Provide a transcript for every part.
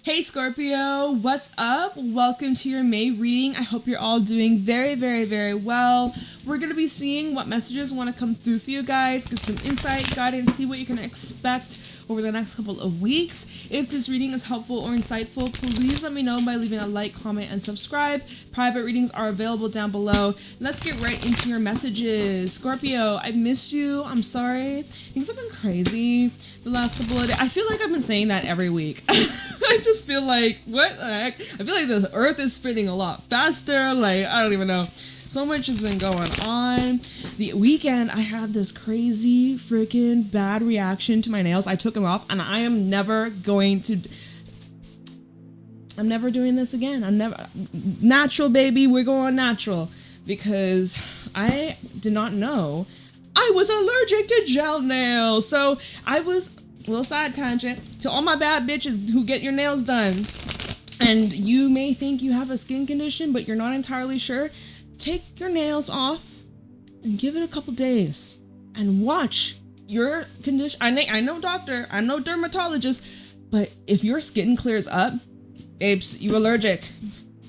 Hey Scorpio, what's up? Welcome to your May reading. I hope you're all doing very, very, very well. We're going to be seeing what messages want to come through for you guys, get some insight, guidance, see what you can expect over the next couple of weeks. If this reading is helpful or insightful, please let me know by leaving a like, comment, and subscribe. Private readings are available down below. Let's get right into your messages. Scorpio, I missed you. I'm sorry. Things have been crazy the last couple of days. I feel like I've been saying that every week. I just feel like, what the heck? I feel like the earth is spinning a lot faster. Like, I don't even know. So much has been going on. The weekend, I had this crazy freaking bad reaction to my nails. I took them off, and I am never doing this again. I'm never natural, baby. We're going natural, because I did not know I was allergic to gel nails. So I was, a little side tangent, to all my bad bitches who get your nails done, and you may think you have a skin condition, but you're not entirely sure. Take your nails off and give it a couple days and watch your condition. I know doctor, I know dermatologist, but if your skin clears up, apes, you allergic.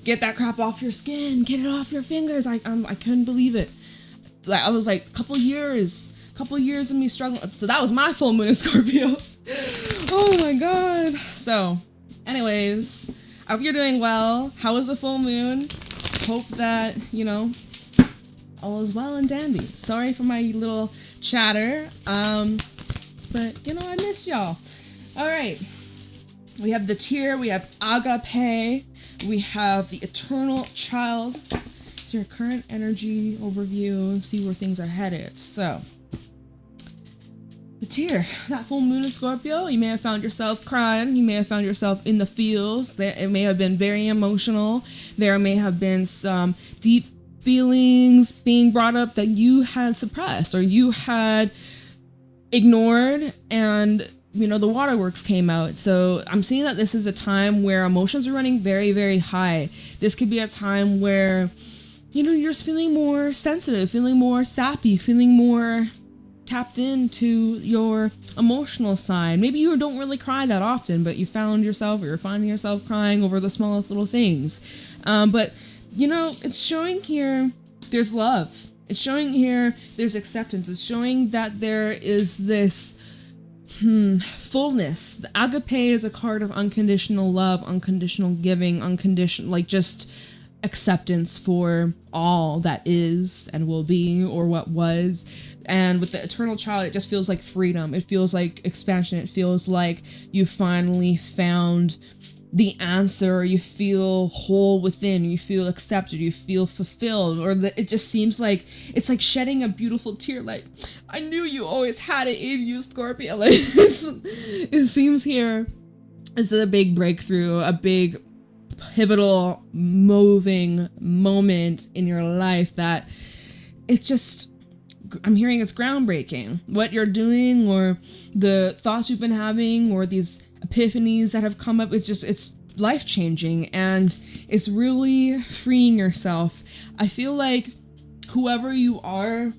Get that crap off your skin. Get it off your fingers. I couldn't believe it. Like, I was like, couple years of me struggling. So that was my full moon in Scorpio. Oh my god. So, anyways, I hope you're doing well. How was the full moon? Hope that, all is well and dandy. Sorry for my little chatter. But, I miss y'all. All right. We have the tear. We have agape. We have the eternal child. It's your current energy overview. See where things are headed. So, the tear. That full moon in Scorpio. You may have found yourself crying. You may have found yourself in the feels. It may have been very emotional. There may have been some deep feelings being brought up that you had suppressed or you had ignored, and the waterworks came out. So I'm seeing that this is a time where emotions are running very, very high. This could be a time where, you're just feeling more sensitive, feeling more sappy, feeling more tapped into your emotional side. Maybe you don't really cry that often, but you found yourself, or you're finding yourself crying over the smallest little things. But it's showing here there's love. It's showing here there's acceptance. It's showing that there is this fullness. The agape is a card of unconditional love, unconditional giving, unconditional, just acceptance for all that is and will be, or what was. And with the eternal child, it just feels like freedom. It feels like expansion. It feels like you finally found the answer. You feel whole within. You feel accepted. You feel fulfilled. Or it just seems like it's like shedding a beautiful tear. Like, I knew you always had it in you, Scorpio. Like, it seems here is a big breakthrough, a big pivotal, moving moment in your life that it's just, I'm hearing it's groundbreaking. What you're doing, or the thoughts you've been having, or these epiphanies that have come up, it's life-changing, and it's really freeing yourself. I feel like whoever you are,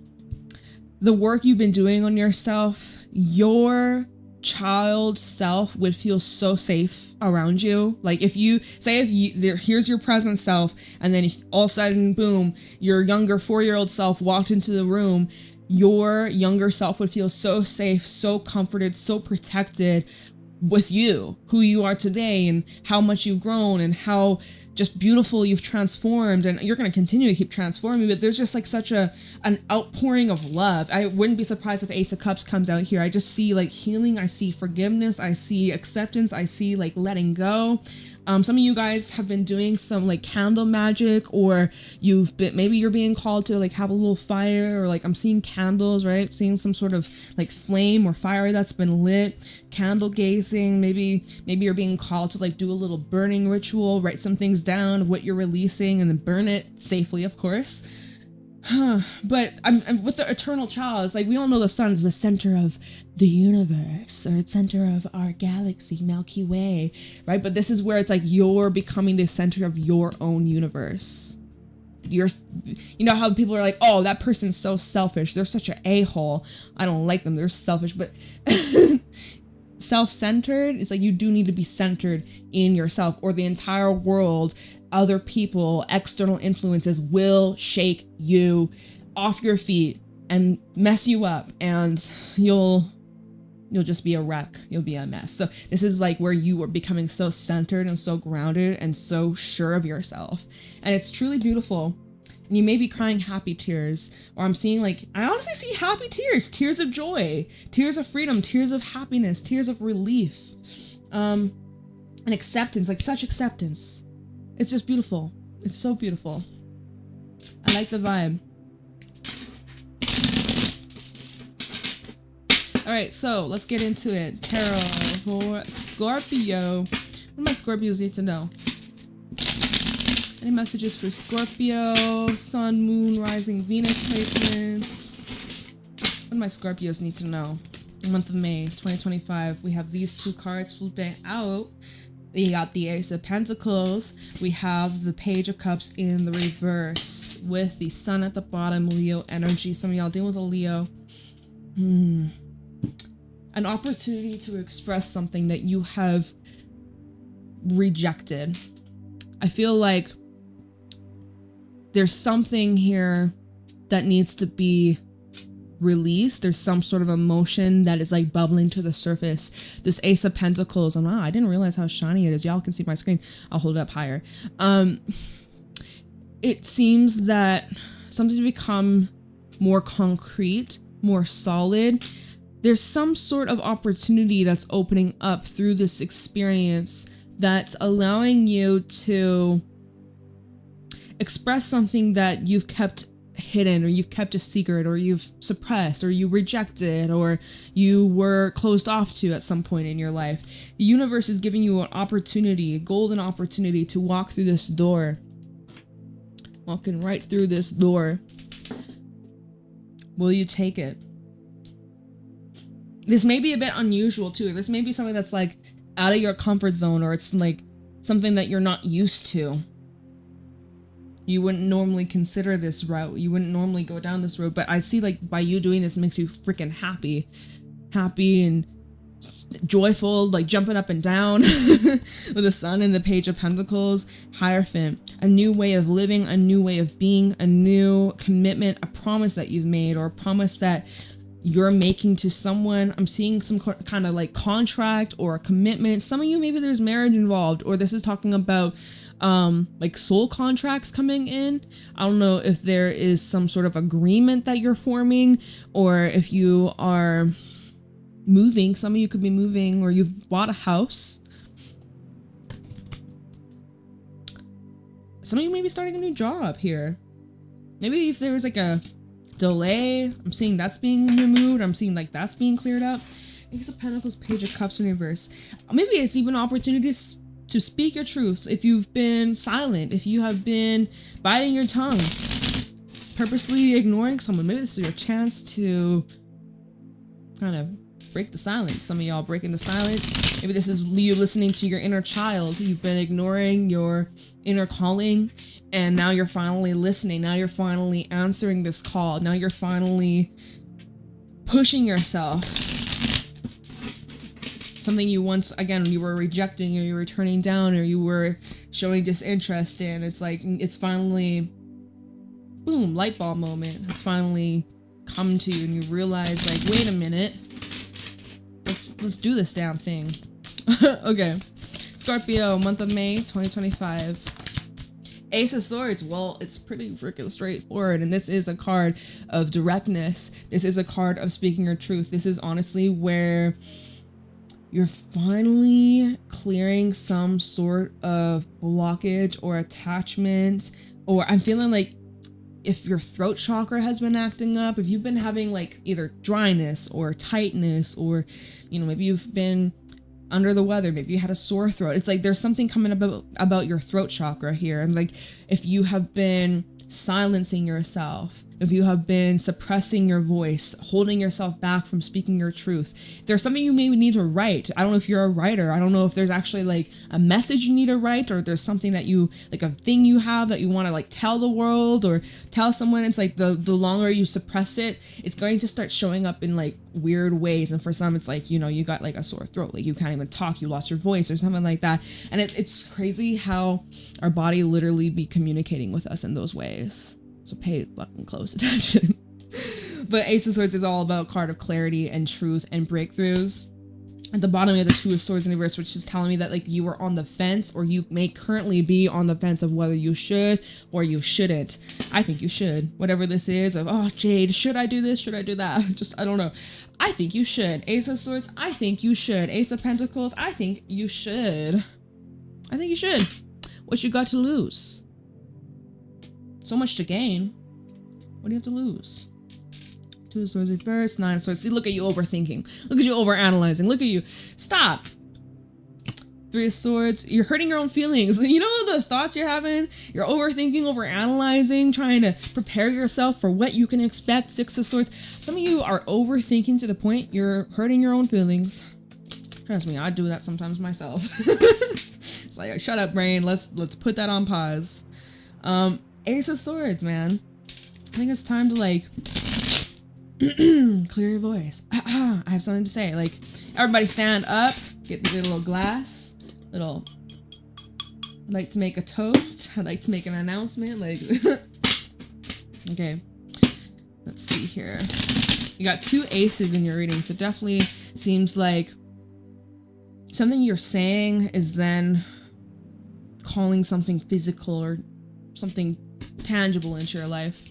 the work you've been doing on yourself, your child self would feel so safe around you. Like, if here's your present self, and then if all of a sudden, boom, your younger 4-year-old self walked into the room, your younger self would feel so safe, so comforted, so protected with you, who you are today, and how much you've grown, and how just beautiful you've transformed, and you're going to continue to keep transforming. But there's just like such an outpouring of love. I wouldn't be surprised if Ace of Cups comes out here. I just see like healing. I see forgiveness. I see acceptance. I see like letting go. Some of you guys have been doing some like candle magic, or maybe you're being called to like have a little fire, or like I'm seeing candles, right? Seeing some sort of like flame or fire that's been lit, candle gazing. Maybe you're being called to like do a little burning ritual, write some things down of what you're releasing, and then burn it safely, of course. But I'm with the eternal child. It's like, we all know the sun is the center of the universe, or the center of our galaxy, Milky Way, right? But this is where it's like you're becoming the center of your own universe. You know how people are like, oh, that person's so selfish. They're such an a-hole. I don't like them. They're selfish. But self-centered, it's like you do need to be centered in yourself, or the entire world, other people, external influences will shake you off your feet and mess you up, and you'll just be a wreck. You'll be a mess. So this is like where you are becoming so centered and so grounded and so sure of yourself. And it's truly beautiful. And you may be crying happy tears, or I'm seeing like, I honestly see happy tears, tears of joy, tears of freedom, tears of happiness, tears of relief, and acceptance, like such acceptance. It's just beautiful. It's so beautiful. I like the vibe. All right, so let's get into it. Tarot for Scorpio. What do my Scorpios need to know? Any messages for Scorpio? Sun, Moon, Rising, Venus placements. What do my Scorpios need to know? The month of May 2025. We have these two cards flipping out. We got the Ace of Pentacles. We have the Page of Cups in the reverse with the Sun at the bottom, Leo energy. Some of y'all dealing with a Leo. An opportunity to express something that you have rejected. I feel like there's something here that needs to be released. There's some sort of emotion that is like bubbling to the surface. This Ace of Pentacles, I didn't realize how shiny it is. Y'all can see my screen. I'll hold it up higher. It seems that something's become more concrete, more solid. There's some sort of opportunity that's opening up through this experience that's allowing you to express something that you've kept hidden, or you've kept a secret, or you've suppressed, or you rejected, or you were closed off to at some point in your life. The universe is giving you an opportunity, a golden opportunity to walk through this door. Walking right through this door. Will you take it? This may be a bit unusual too. This may be something that's like out of your comfort zone, or it's like something that you're not used to. You wouldn't normally consider this route. You wouldn't normally go down this road, but I see like by you doing this, it makes you freaking happy and joyful, like jumping up and down with the Sun and the Page of Pentacles, Hierophant, a new way of living, a new way of being, a new commitment, a promise that you've made, or a promise that you're making to someone. I'm seeing some kind of like contract or a commitment. Some of you, maybe there's marriage involved, or this is talking about like soul contracts coming in. I don't know if there is some sort of agreement that you're forming, or if you are moving. Some of you could be moving, or you've bought a house. Some of you may be starting a new job here. Maybe if there's like a delay, I'm seeing that's being removed. I'm seeing like that's being cleared up. Ace of Pentacles, Page of Cups in reverse. Maybe it's even opportunities to speak your truth. If you've been silent, if you have been biting your tongue, purposely ignoring someone, maybe this is your chance to kind of break the silence. Some of y'all breaking the silence. Maybe this is you listening to your inner child. You've been ignoring your inner calling, and now you're finally listening. Now you're finally answering this call. Now you're finally pushing yourself. Something you once, again, you were rejecting, or you were turning down, or you were showing disinterest in. It's like, it's finally, boom, light bulb moment. It's finally come to you, and you realize, like, wait a minute. Let's do this damn thing. Okay. Scorpio, month of May, 2025. Ace of Swords. Well, it's pretty freaking straightforward, and this is a card of directness. This is a card of speaking your truth. This is honestly where you're finally clearing some sort of blockage or attachment, or I'm feeling like if your throat chakra has been acting up, if you've been having like either dryness or tightness, or, you know, maybe you've been under the weather, maybe you had a sore throat. It's like there's something coming about your throat chakra here. And like if you have been silencing yourself, if you have been suppressing your voice, holding yourself back from speaking your truth, if there's something you may need to write. I don't know if you're a writer. I don't know if there's actually like a message you need to write, or there's something that you, like a thing you have that you want to like tell the world or tell someone. It's like the longer you suppress it, it's going to start showing up in like weird ways. And for some, it's like, you know, you got like a sore throat, like you can't even talk, you lost your voice or something like that. And it's crazy how our body literally be communicating with us in those ways. So pay fucking close attention. But Ace of Swords is all about card of clarity and truth and breakthroughs. At the bottom of the Two of Swords in reverse, which is telling me that like you are on the fence, or you may currently be on the fence of whether you should or you shouldn't. I think you should. Whatever this is of, oh, Jade, should I do this? Should I do that? Just, I don't know. I think you should. Ace of Swords, I think you should. Ace of Pentacles, I think you should. I think you should. What you got to lose? So much to gain. What do you have to lose? Two of Swords reverse, Nine of Swords. See, look at you overthinking. Look at you overanalyzing. Look at you. Stop. Three of Swords. You're hurting your own feelings. You know the thoughts you're having? You're overthinking, overanalyzing, trying to prepare yourself for what you can expect. Six of Swords. Some of you are overthinking to the point you're hurting your own feelings. Trust me, I do that sometimes myself. It's like, shut up, brain. Let's put that on pause. Ace of Swords, man. I think it's time to like clear your voice. I have something to say. Like, everybody stand up. Get a little glass. I'd like to make a toast. I'd like to make an announcement. Like, okay. Let's see here. You got two aces in your reading, so definitely seems like something you're saying is then calling something physical or something tangible into your life.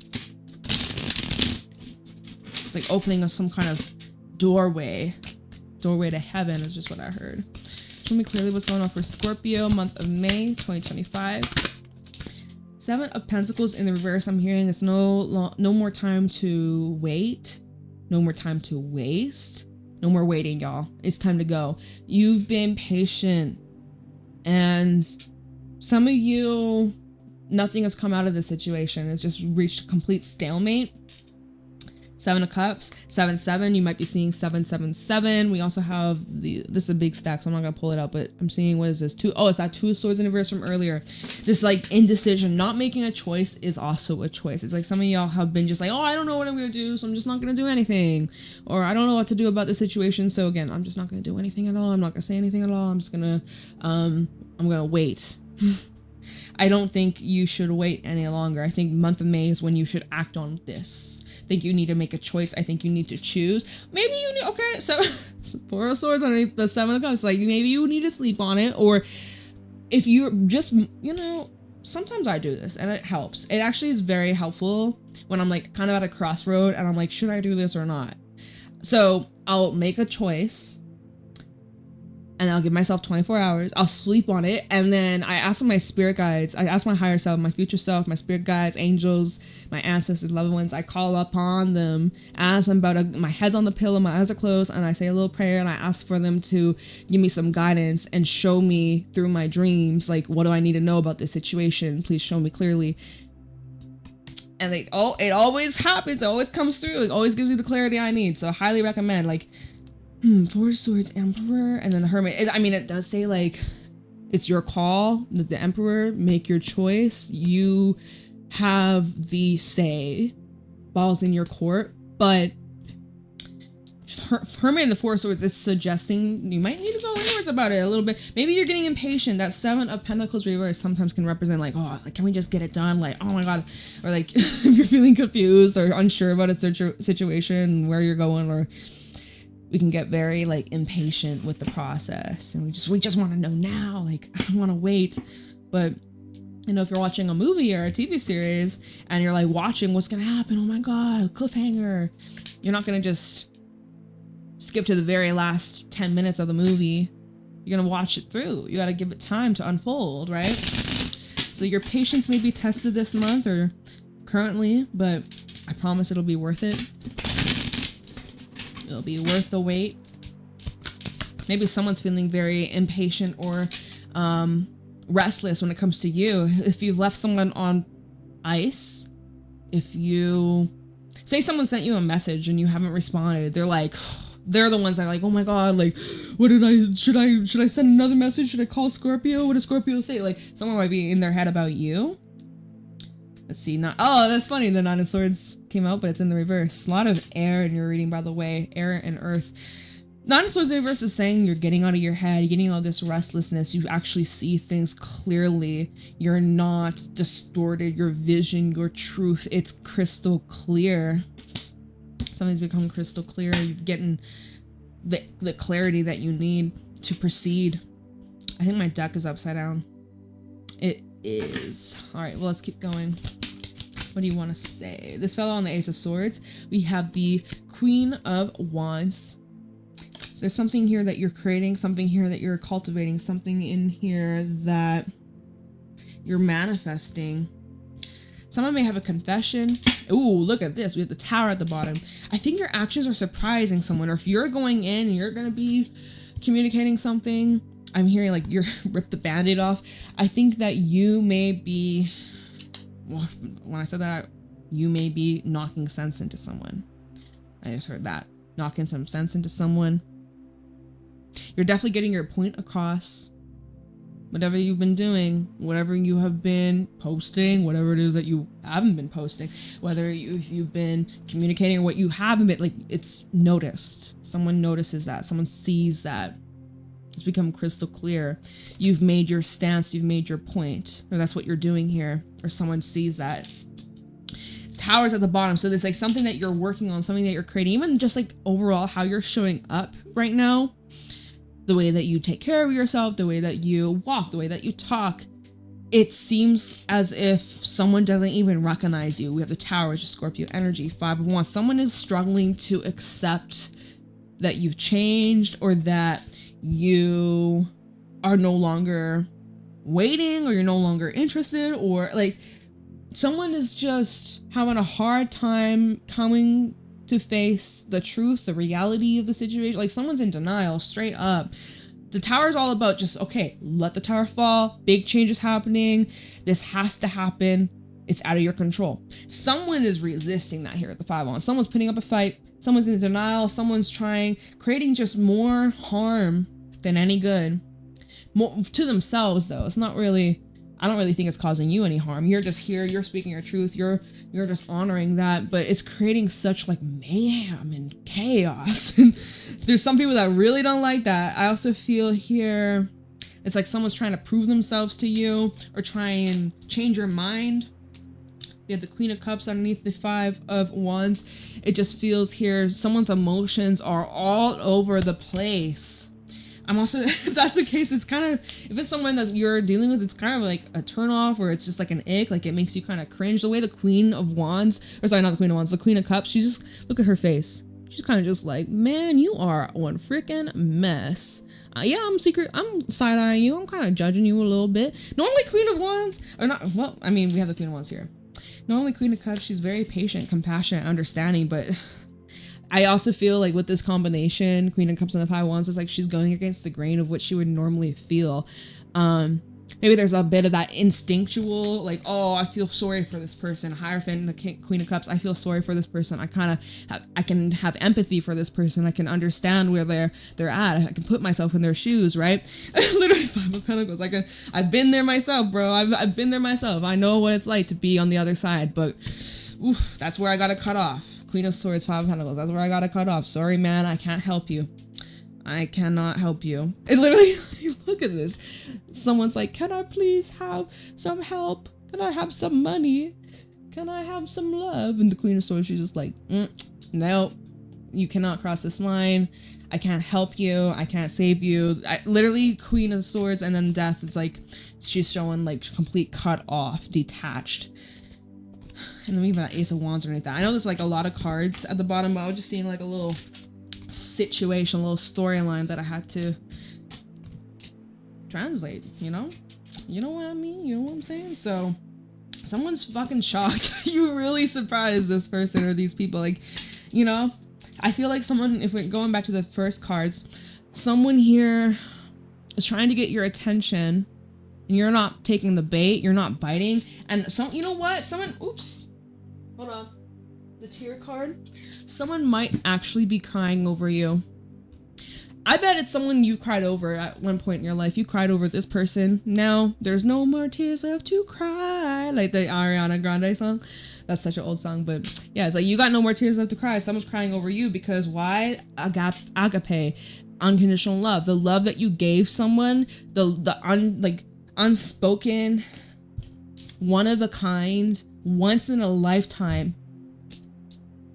It's like opening of some kind of doorway to heaven is just what I heard. Show me clearly what's going on for Scorpio, month of May 2025. Seven of Pentacles in the reverse. I'm hearing it's no more time to wait, no more time to waste, no more waiting, y'all. It's time to go. You've been patient, and some of you, nothing has come out of this situation. It's just reached a complete stalemate. Seven of Cups, 7-7. You might be seeing 7-7-7. We also have this is a big stack, so I'm not gonna pull it out, but I'm seeing, what is this? It's that Two of Swords in reverse from earlier. This like indecision, not making a choice is also a choice. It's like some of y'all have been just like, oh, I don't know what I'm gonna do, so I'm just not gonna do anything. Or I don't know what to do about the situation, so again, I'm just not gonna do anything at all. I'm not gonna say anything at all. I'm just gonna I'm gonna wait. I don't think you should wait any longer. I think month of May is when you should act on this. I think you need to make a choice. I think you need to choose. Maybe you need, okay, so Four of Swords underneath the Seven of Cups. Like, maybe you need to sleep on it, or if you're just, you know, sometimes I do this and it helps. It actually is very helpful when I'm like kind of at a crossroad and I'm like, should I do this or not? So I'll make a choice and I'll give myself 24 hours. I'll sleep on it. And then I ask my spirit guides. I ask my higher self, my future self, my spirit guides, angels, my ancestors, loved ones. I call upon them, ask them about my head's on the pillow, my eyes are closed, and I say a little prayer and I ask for them to give me some guidance and show me through my dreams, like, what do I need to know about this situation? Please show me clearly. And it always happens. It always comes through. It always gives you the clarity I need. So I highly recommend, like, Four of Swords, Emperor, and then the Hermit. I mean, it does say, like, it's your call. The Emperor, make your choice. You have the say. Ball's in your court. But Hermit and the Four of Swords is suggesting you might need to go inwards about it a little bit. Maybe you're getting impatient. That Seven of Pentacles reverse sometimes can represent, like, oh, like, can we just get it done? Like, oh my God. Or like, if you're feeling confused or unsure about a situation, where you're going, or we can get very like impatient with the process, and we just want to know now. Like, I don't want to wait. But you know, if you're watching a movie or a TV series and you're like watching what's gonna happen, oh my God, cliffhanger, you're not gonna just skip to the very last 10 minutes of the movie. You're gonna watch it through. You gotta give it time to unfold, right? So your patience may be tested this month or currently, but I promise it'll be worth it. It'll be worth the wait. Maybe someone's feeling very impatient or restless when it comes to you. If you've left someone on ice, if you say someone sent you a message and you haven't responded, they're the ones that are like, oh my god, like, should I send another message? Should I call Scorpio? What does Scorpio think? Like, someone might be in their head about you. Let's see, oh, that's funny, the Nine of Swords came out, but it's in the reverse. A lot of air in your reading, by the way, air and earth. Nine of Swords in reverse is saying you're getting out of your head, you're getting all this restlessness, you actually see things clearly, you're not distorted, your vision, your truth, it's crystal clear. Something's become crystal clear, you've gotten the clarity that you need to proceed. I think my deck is upside down. It is. All right, well, let's keep going. What do you want to say? This fell on the Ace of Swords. We have the Queen of Wands. There's something here that you're creating, something here that you're cultivating, something in here that you're manifesting. Someone may have a confession. Ooh, look at this. We have the Tower at the bottom. I think your actions are surprising someone, or if you're going in and you're going to be communicating something, I'm hearing like you're rip the band-aid off. I think that you may be, well, when I said that, you may be knocking sense into someone. I just heard that. Knocking some sense into someone. You're definitely getting your point across. Whatever you've been doing, whatever you have been posting, whatever it is that you haven't been posting, whether you've been communicating or what you haven't been, like, it's noticed. Someone notices that. Someone sees that. It's become crystal clear. You've made your stance, you've made your point, or that's what you're doing here, or someone sees that. It's Towers at the bottom, so there's like something that you're working on, something that you're creating, even just like overall how you're showing up right now, the way that you take care of yourself, the way that you walk, the way that you talk. It seems as if someone doesn't even recognize you. We have the Tower, which is Scorpio energy, 5 of Wands. Someone is struggling to accept that you've changed, or that you are no longer waiting, or you're no longer interested, or like someone is just having a hard time coming to face the truth, the reality of the situation. Like someone's in denial straight up. The Tower is all about just, okay, let the tower fall. Big changes happening. This has to happen. It's out of your control. Someone is resisting that here at the 5 on. Someone's putting up a fight. Someone's in denial. Someone's creating just more harm than any good. More to themselves, though. It's not really, I don't really think it's causing you any harm. You're just here. You're speaking your truth. You're just honoring that. But it's creating such like mayhem and chaos. And there's some people that really don't like that. I also feel here, it's like someone's trying to prove themselves to you or try and change your mind. You have the Queen of Cups underneath the 5 of Wands. It just feels here, someone's emotions are all over the place. I'm also, if that's the case, it's kind of, if it's someone that you're dealing with, it's kind of like a turn off, or it's just like an ick, like it makes you kind of cringe. The way the Queen of Wands, or sorry, not the Queen of Wands, the Queen of Cups, she's just, look at her face. She's kind of just like, man, you are one freaking mess. Yeah, I'm side-eyeing you. I'm kind of judging you a little bit. Normally Queen of Wands, or not, well, I mean, we have the Queen of Wands here. Normally Queen of Cups, she's very patient, compassionate, understanding, but I also feel like with this combination, Queen of Cups and the 5 of Wands, is like she's going against the grain of what she would normally feel. Maybe there's a bit of that instinctual, like, oh, I feel sorry for this person. Hierophant, the Queen of Cups, I feel sorry for this person. I can have empathy for this person. I can understand where they're at. I can put myself in their shoes, right? Literally 5 of Pentacles. I've been there myself, bro. I've been there myself. I know what it's like to be on the other side, but oof, that's where I gotta cut off. Queen of Swords, 5 of Pentacles. That's where I gotta cut off. Sorry, man. I can't help you. I cannot help you. It literally, look at this. Someone's like, can I please have some help? Can I have some money? Can I have some love? And the Queen of Swords, she's just like, no, you cannot cross this line. I can't help you. I can't save you. Literally Queen of Swords and then Death. It's like, she's showing like complete cut off, detached. And then we have an Ace of Wands underneath that. I know there's like a lot of cards at the bottom, but I was just seeing like a little situation, a little storyline that I had to translate, you know what I mean, you know what I'm saying? So someone's fucking shocked. You really surprised this person or these people, like, you know, I feel like someone, if we're going back to the first cards, someone here is trying to get your attention and you're not taking the bait, you're not biting, and you know what, someone, oops, Hold on. The tear card. Someone might actually be crying over you. I bet it's someone you cried over at one point in your life. You cried over this person. Now there's no more tears left to cry. Like the Ariana Grande song. That's such an old song, but yeah, it's like you got no more tears left to cry. Someone's crying over you because why? Agape, unconditional love, the love that you gave someone, the unspoken, one of a kind, once in a lifetime.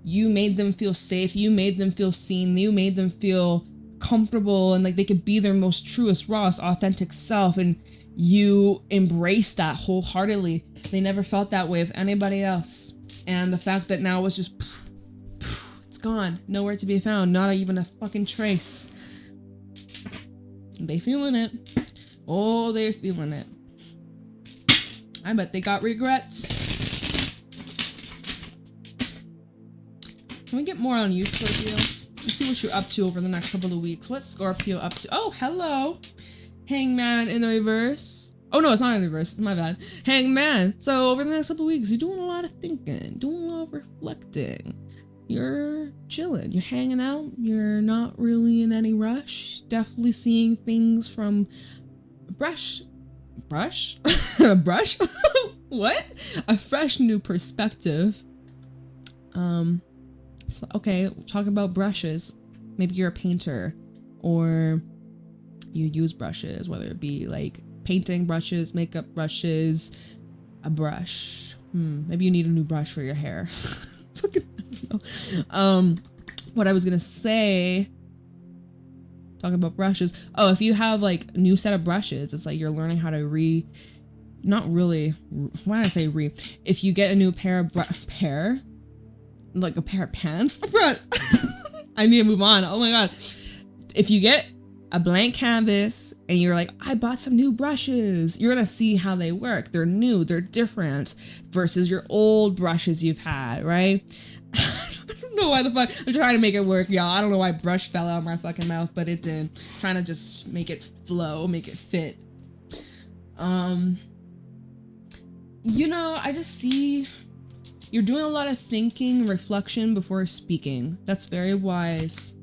You made them feel safe. You made them feel seen. You made them feel comfortable and like they could be their most truest, rawest, authentic self, and you embraced that wholeheartedly. They never felt that way with anybody else, and the fact that now it's just it's gone, nowhere to be found, not even a fucking trace. They feeling it. Oh, they're feeling it. I bet they got regrets. Can we get more on you, Scorpio? Let's see what you're up to over the next couple of weeks. What's Scorpio up to? Oh, hello. Hangman in the reverse. Oh, no, it's not in the reverse. My bad. Hangman. So over the next couple of weeks, you're doing a lot of thinking, doing a lot of reflecting. You're chilling. You're hanging out. You're not really in any rush. Definitely seeing things from brush? What? A fresh new perspective. So, okay, talk about brushes. Maybe you're a painter or you use brushes, whether it be like painting brushes, makeup brushes, a brush. Maybe you need a new brush for your hair. What I was gonna say, talking about brushes. Oh, if you have like a new set of brushes, it's like you're learning how to not really, why did I say if you get a new pair of like a pair of pants. I need to move on. Oh my god. If you get a blank canvas and you're like, I bought some new brushes, you're gonna see how they work. They're new, they're different versus your old brushes you've had, right? I don't know why the fuck I'm trying to make it work, y'all. I don't know why brush fell out of my fucking mouth, but it did. Trying to just make it flow, make it fit. You know, I just see you're doing a lot of thinking, reflection before speaking. That's very wise.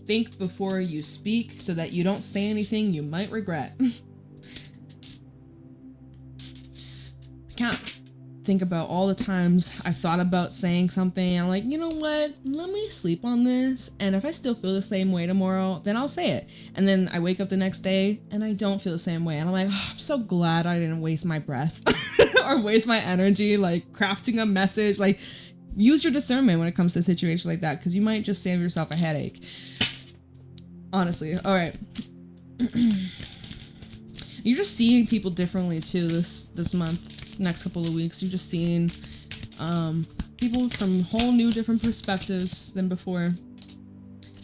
Think before you speak so that you don't say anything you might regret. I can't think about all the times I thought about saying something and I'm like, you know what? Let me sleep on this. And if I still feel the same way tomorrow, then I'll say it. And then I wake up the next day and I don't feel the same way. And I'm like, oh, I'm so glad I didn't waste my breath or waste my energy, like crafting a message. Like, use your discernment when it comes to a situation like that, because you might just save yourself a headache. Honestly. All right. You're just seeing people differently too this month, next couple of weeks. You're just seeing people from whole new different perspectives than before.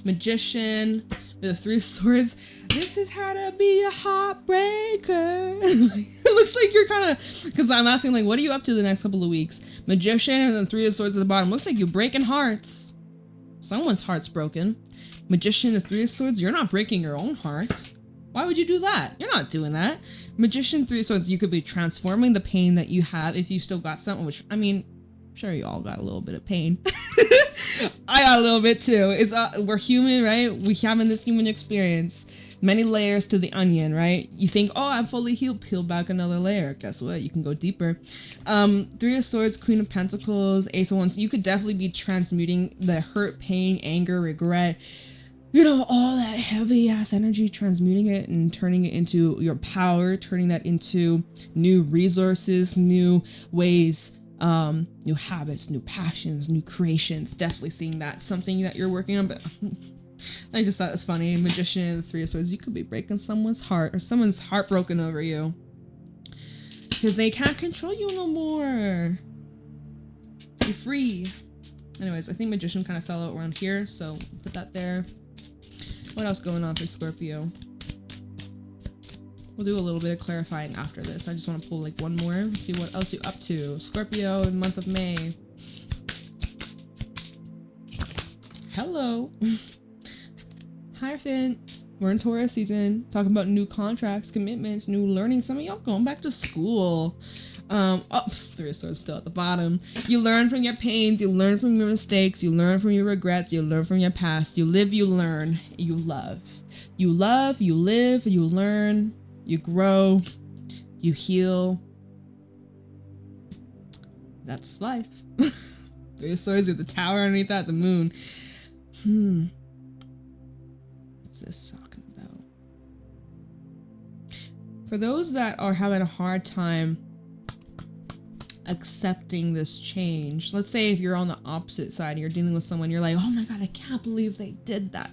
Magician with the 3 of Swords. This is how to be a heartbreaker. It looks like you're kind of, because I'm asking like, what are you up to the next couple of weeks? Magician and then 3 of Swords at the bottom. Looks like you're breaking hearts. Someone's heart's broken. Magician and 3 of Swords. You're not breaking your own heart. Why would you do that? You're not doing that. Magician, 3 of Swords. You could be transforming the pain that you have if you still got something, which, I mean, I'm sure you all got a little bit of pain. I got a little bit too. It's we're human, right? We having this human experience. Many layers to the onion, right? You think, oh, I'm fully healed. Peel back another layer. Guess what? You can go deeper. 3 of Swords, Queen of Pentacles, Ace of Wands. You could definitely be transmuting the hurt, pain, anger, regret. You know, all that heavy ass energy, transmuting it and turning it into your power, turning that into new resources, new ways, new habits, new passions, new creations. Definitely seeing that. Something that you're working on, but I just thought it was funny. Magician and the 3 of Swords. You could be breaking someone's heart or someone's heartbroken over you because they can't control you no more. You're free. Anyways, I think Magician kind of fell out around here, so put that there. What else going on for Scorpio? We'll do a little bit of clarifying after this. I just want to pull like one more, see what else you're up to. Scorpio in the month of May. Hello. Hierophant. We're in Taurus season. Talking about new contracts, commitments, new learning. Some of y'all going back to school. Three of Swords still at the bottom. You learn from your pains, you learn from your mistakes, you learn from your regrets, you learn from your past. You live, you learn, you love. You love, you live, you learn, you grow, you heal. That's life. Three of Swords with the tower underneath that, the moon. What's this talking about? For those that are having a hard time accepting this change, let's say if you're on the opposite side and you're dealing with someone, you're like, oh my god, I can't believe they did that.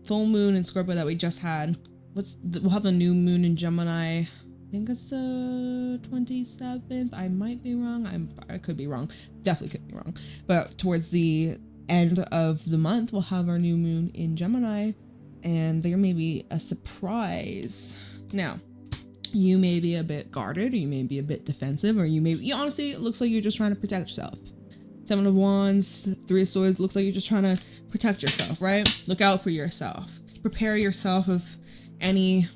Full moon in Scorpio that we just had. We'll have a new moon in Gemini. I think it's the 27th. I might be wrong. I could be wrong. Definitely could be wrong. But towards the end of the month, we'll have our new moon in Gemini, and there may be a surprise. Now, you may be a bit guarded, or you may be a bit defensive, or you may be, honestly, it looks like you're just trying to protect yourself. Seven of Wands, Three of Swords, looks like you're just trying to protect yourself, right? Look out for yourself. Prepare yourself of any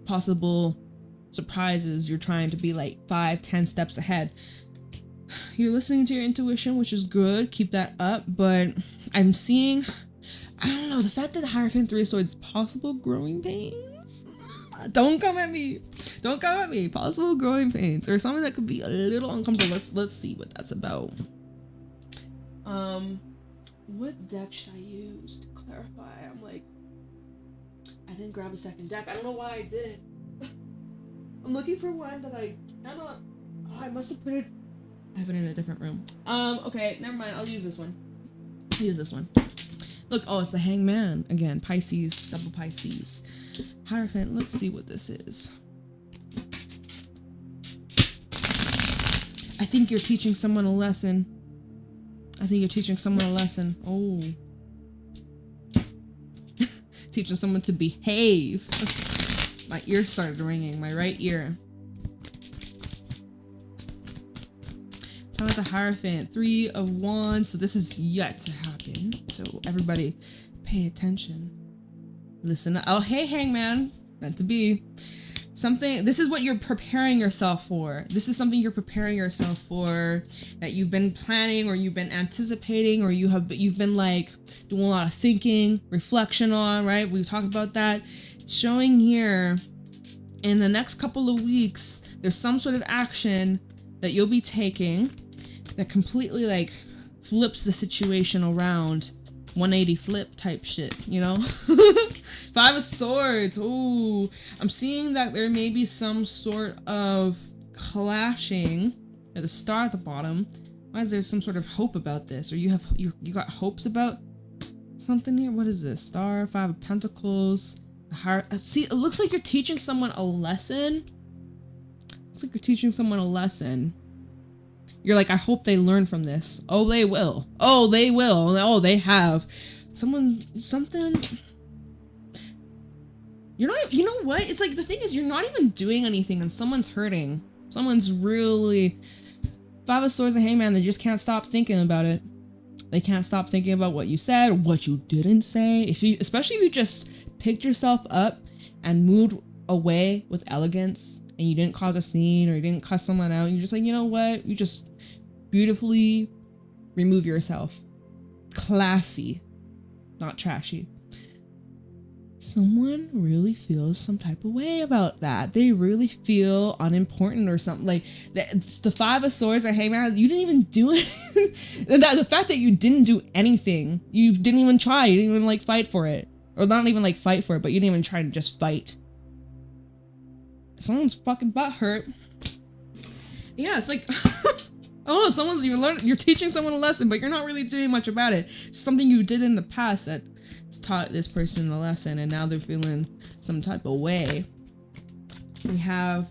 possible surprises. You're trying to be like 5-10 steps ahead. You're listening to your intuition, which is good. Keep that up. But I'm seeing, I don't know, the fact that the Hierophant, Three of Swords, possible growing pains. Don't come at me. Don't come at me. Possible growing pains or something that could be a little uncomfortable. Let's see what that's about. What deck should I use to clarify? I'm like, I didn't grab a second deck. I don't know why I did. I'm looking for one that I cannot. Oh, I must have put it. I have it in a different room. Okay, never mind. I'll use this one. I'll use this one. Look, oh, it's the Hangman again. Pisces, double Pisces. Hierophant. Let's see what this is. I think you're teaching someone a lesson. I think you're teaching someone a lesson. Oh. Teaching someone to behave. My ear started ringing, my right ear. Time with the Hierophant, Three of Wands. So this is yet to happen. So everybody pay attention. Listen up. Oh, hey, Hangman. Meant to be. Something, this is what you're preparing yourself for. This is something you're preparing yourself for that you've been planning, or you've been anticipating, or you've been like doing a lot of thinking, reflection on, right? We've talked about that. It's showing here in the next couple of weeks, there's some sort of action that you'll be taking that completely like flips the situation around. 180 flip type shit, you know? Five of Swords. Ooh, I'm seeing that there may be some sort of clashing at the star at the bottom. Why is there some sort of hope about this? Or you got hopes about something here? What is this? Star, Five of Pentacles. The heart. See, it looks like you're teaching someone a lesson. Looks like you're teaching someone a lesson. You're like, I hope they learn from this. Oh, they will. Oh, they will. Oh, they have. Something. You're not, you know what? It's like, the thing is, you're not even doing anything and someone's hurting. Someone's really, Five of Swords and Hangman, they just can't stop thinking about it. They can't stop thinking about what you said, what you didn't say. Especially if you just picked yourself up and moved away with elegance, and you didn't cause a scene, or you didn't cuss someone out. You're just like, you know what? You just beautifully remove yourself. Classy, not trashy. Someone really feels some type of way about that. They really feel unimportant or something. Like the Five of Swords and Hangman, you didn't even do it. The fact that you didn't do anything, you didn't even try. You didn't even like fight for it, or not even like fight for it, but you didn't even try to just fight. Someone's fucking butt hurt. Yeah, it's like, oh, you're teaching someone a lesson, but you're not really doing much about it. It's something you did in the past that has taught this person a lesson, and now they're feeling some type of way. We have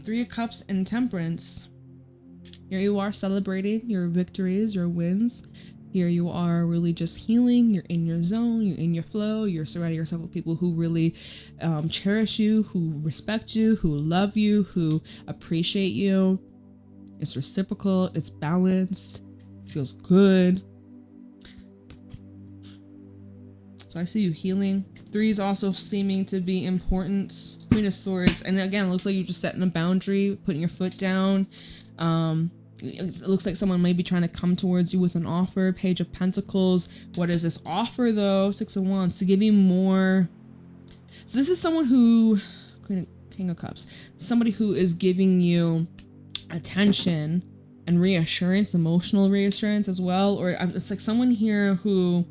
Three of Cups and Temperance. Here you are celebrating your victories, your wins. Here you are really just healing. You're in your zone. You're in your flow. You're surrounding yourself with people who really cherish you, who respect you, who love you, who appreciate you. It's reciprocal. It's balanced. It feels good. So I see you healing. 3 is also seeming to be important. Queen of Swords, and again, it looks like you're just setting a boundary, putting your foot down. It looks like someone may be trying to come towards you with an offer. Page of Pentacles. What is this offer though? 6 of Wands, to give you more. So this is someone who, King of Cups, somebody who is giving you attention and reassurance, emotional reassurance as well. Or it's like someone here who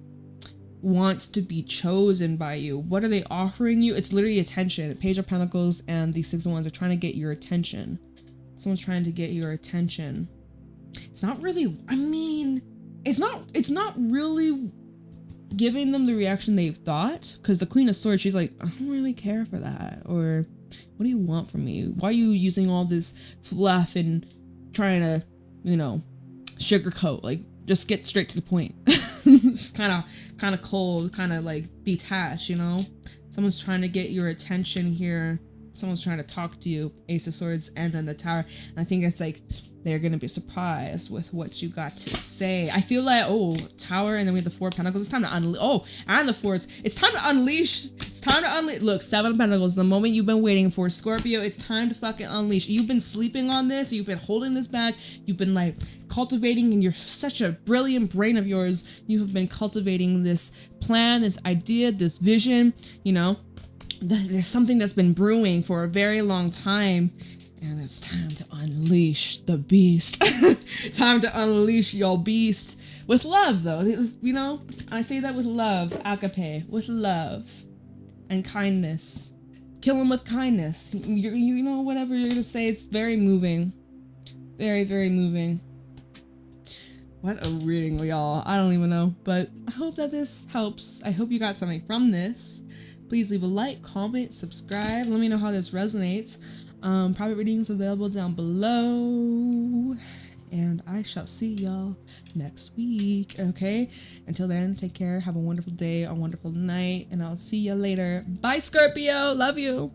wants to be chosen by you. What are they offering you? It's literally attention. Page of Pentacles and the 6 of Wands are trying to get your attention. Someone's trying to get your attention. It's not really, I mean, it's not really giving them the reaction they've thought, because the Queen of Swords, she's like, I don't really care for that, or what do you want from me? Why are you using all this fluff and trying to, you know, sugarcoat? Like, just get straight to the point. Just kind of cold, kind of like detached, you know? Someone's trying to get your attention here. Someone's trying to talk to you. Ace of Swords and then the Tower. And I think it's like they're gonna be surprised with what you got to say. I feel like, oh, Tower, and then we have the 4 of Pentacles. It's time to unleash. Oh, and the 4s. It's time to unleash. It's time to unleash. Look, 7 of Pentacles, the moment you've been waiting for, Scorpio. It's time to fucking unleash. You've been sleeping on this. You've been holding this back. You've been like cultivating, and you're such a brilliant brain of yours. You have been cultivating this plan, this idea, this vision, you know. There's something that's been brewing for a very long time, and it's time to unleash the beast. Time to unleash your beast with love, though. You know, I say that with love, agape, with love and kindness. Kill him with kindness. You know, whatever you're gonna say. It's very moving, very, very moving. What a reading, y'all. I don't even know, but I hope that this helps. I hope you got something from this. Please leave a like, comment, subscribe. Let me know how this resonates. Private readings available down below. And I shall see y'all next week, okay? Until then, take care. Have a wonderful day, a wonderful night, and I'll see you later. Bye, Scorpio. Love you.